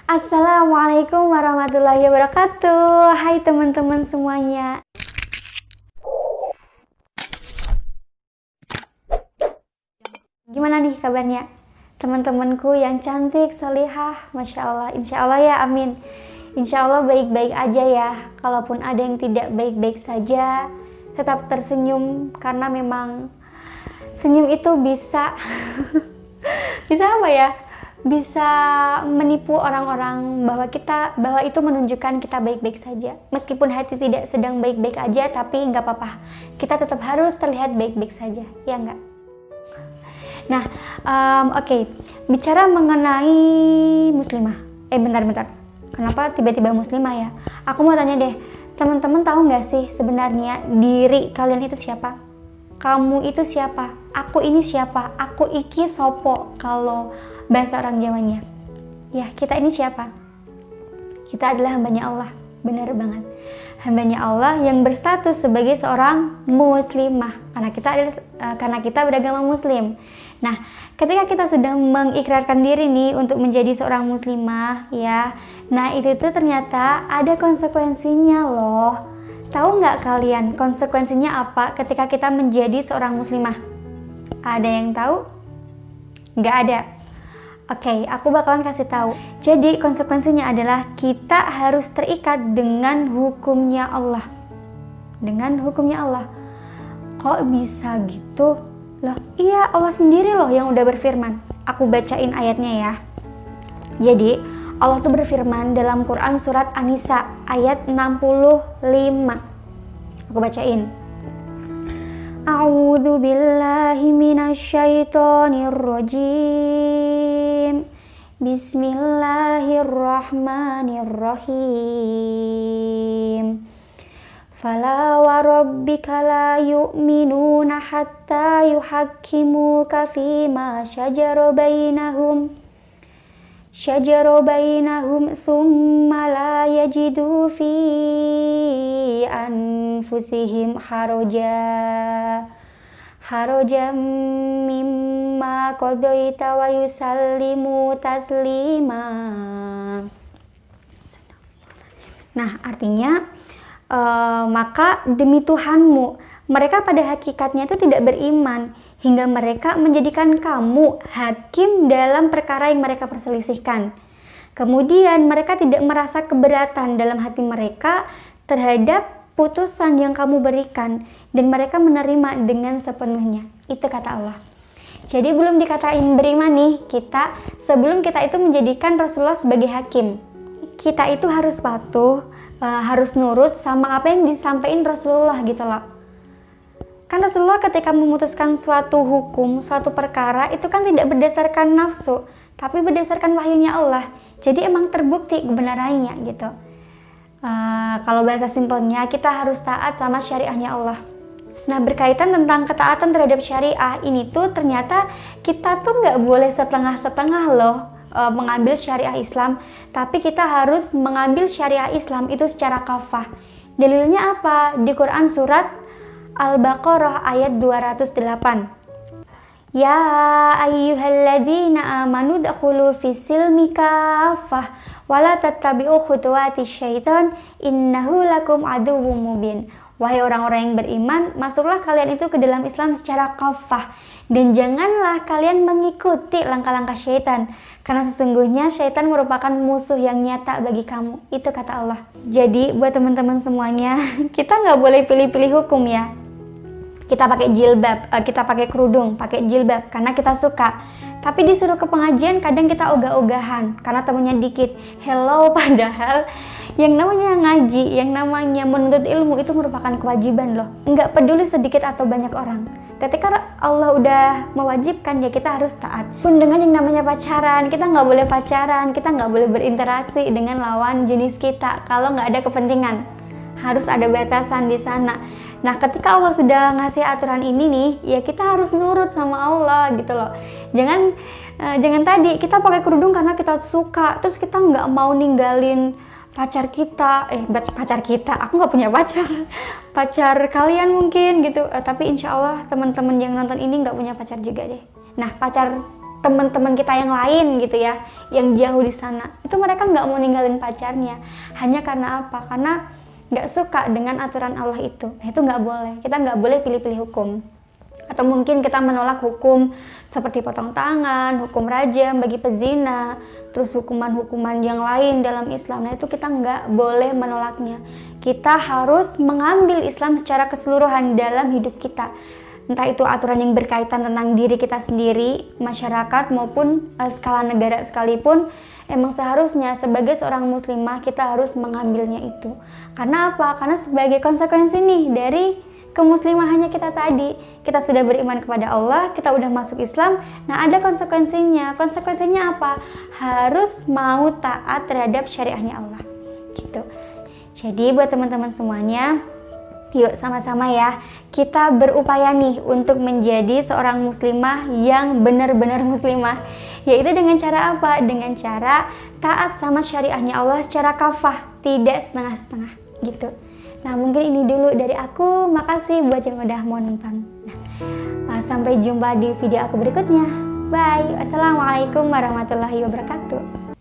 Assalamualaikum warahmatullahi wabarakatuh. Hai teman-teman semuanya. Gimana nih kabarnya? Teman-temanku yang cantik, solihah, Masya Allah. Insya Allah ya, amin. Insya Allah baik-baik aja ya. Kalaupun ada yang tidak baik-baik saja, tetap tersenyum. Karena memang senyum itu bisa bisa apa ya? Bisa menipu orang-orang bahwa itu menunjukkan kita baik-baik saja. Meskipun hati tidak sedang baik-baik aja, tapi nggak apa-apa. Kita tetap harus terlihat baik-baik saja, ya nggak? Nah, oke. Bicara mengenai muslimah. Bentar. Kenapa tiba-tiba muslimah ya? Aku mau tanya deh, teman-teman tahu nggak sih sebenarnya diri kalian itu siapa? Kamu itu siapa? Aku ini siapa? Aku iki sopo kalau bahasa orang Jawanya. Ya, kita ini siapa? Kita adalah hambanya Allah. Benar banget. Hambanya Allah yang berstatus sebagai seorang muslimah. Karena kita beragama muslim. Nah, ketika kita sedang mengikrarkan diri nih untuk menjadi seorang muslimah, ya. Nah, itu tuh ternyata ada konsekuensinya loh. Tahu nggak kalian konsekuensinya apa ketika kita menjadi seorang muslimah? Ada yang tahu? Nggak ada. Oke, aku bakalan kasih tahu. Jadi konsekuensinya adalah kita harus terikat dengan hukumnya Allah. Dengan hukumnya Allah. Kok bisa gitu? Loh, iya Allah sendiri loh yang udah berfirman. Aku bacain ayatnya ya. Jadi Allah tuh berfirman dalam Quran surat An-Nisa ayat 65. Aku bacain. A'udzu billahi minasyaitonir rajim. Bismillahirrahmanirrahim. Fala wa rabbika la yu'minuna hatta yuhakkimuka fima syajara bainahum thumma la yajidu fi anfusihim harajan mimma qadaita wa yusallimu taslima. Nah, artinya maka demi Tuhanmu, mereka pada hakikatnya itu tidak beriman hingga mereka menjadikan kamu hakim dalam perkara yang mereka perselisihkan. Kemudian mereka tidak merasa keberatan dalam hati mereka terhadap putusan yang kamu berikan dan mereka menerima dengan sepenuhnya. Itu kata Allah. Jadi belum dikatain beriman nih kita sebelum kita itu menjadikan Rasulullah sebagai hakim. Kita itu harus patuh, harus nurut sama apa yang disampaikan Rasulullah gitu loh. Kan Rasulullah ketika memutuskan suatu hukum, suatu perkara itu kan tidak berdasarkan nafsu, tapi berdasarkan wahyunya Allah. Jadi emang terbukti kebenarannya gitu. Kalau bahasa simpelnya kita harus taat sama syariahnya Allah. Nah, berkaitan tentang ketaatan terhadap syariah ini tuh ternyata kita tuh nggak boleh setengah-setengah loh mengambil syariah Islam, tapi kita harus mengambil syariah Islam itu secara kafah. Dalilnya apa? Di Quran surat Al-Baqarah ayat 208. Ya ayyuhalladzina amanu dkhulu fis-silmi kaffah wa la tattabi'u khutuwatis syaitan innahu lakum aduwwum mubin. Wahai orang-orang yang beriman, masuklah kalian itu ke dalam Islam secara kafah dan janganlah kalian mengikuti langkah-langkah syaitan karena sesungguhnya syaitan merupakan musuh yang nyata bagi kamu. Itu kata Allah. Jadi buat teman-teman semuanya, kita nggak boleh pilih-pilih hukum ya. Kita pakai jilbab, kita pakai kerudung, pakai jilbab karena kita suka. Tapi disuruh ke pengajian kadang kita ogah-ogahan karena temennya dikit. Hello, padahal yang namanya ngaji, yang namanya menuntut ilmu itu merupakan kewajiban loh. Nggak peduli sedikit atau banyak orang. Ketika Allah udah mewajibkan ya kita harus taat. Pun dengan yang namanya pacaran, kita nggak boleh pacaran, kita nggak boleh berinteraksi dengan lawan jenis kita kalau nggak ada kepentingan. Harus ada batasan di sana. Nah, ketika Allah sudah ngasih aturan ini nih, ya kita harus nurut sama Allah gitu loh. Jangan tadi kita pakai kerudung karena kita suka, terus kita nggak mau ninggalin pacar kita, aku nggak punya pacar kalian mungkin gitu, tapi insya Allah teman-teman yang nonton ini nggak punya pacar juga deh. Nah, pacar teman-teman kita yang lain gitu ya, yang jauh di sana, itu mereka nggak mau ninggalin pacarnya hanya karena apa? Karena nggak suka dengan aturan Allah itu. Nah, itu nggak boleh. Kita nggak boleh pilih-pilih hukum. Atau mungkin kita menolak hukum seperti potong tangan, hukum rajam bagi pezina, terus hukuman-hukuman yang lain dalam Islam. Nah, itu kita nggak boleh menolaknya. Kita harus mengambil Islam secara keseluruhan dalam hidup kita. Entah itu aturan yang berkaitan tentang diri kita sendiri, masyarakat, maupun skala negara sekalipun, emang seharusnya sebagai seorang muslimah kita harus mengambilnya itu. Karena apa? Karena sebagai konsekuensi nih dari kemuslimahannya kita tadi. Kita sudah beriman kepada Allah, kita udah masuk Islam, nah ada konsekuensinya. Konsekuensinya apa? Harus mau taat terhadap syariahnya Allah. Gitu. Jadi buat teman-teman semuanya, yuk sama-sama ya, kita berupaya nih untuk menjadi seorang muslimah yang benar-benar muslimah. Yaitu dengan cara apa? Dengan cara taat sama syariahnya Allah secara kafah, tidak setengah-setengah gitu. Nah, mungkin ini dulu dari aku. Makasih buat yang udah mau nonton. Nah, sampai jumpa di video aku berikutnya. Bye. Assalamualaikum warahmatullahi wabarakatuh.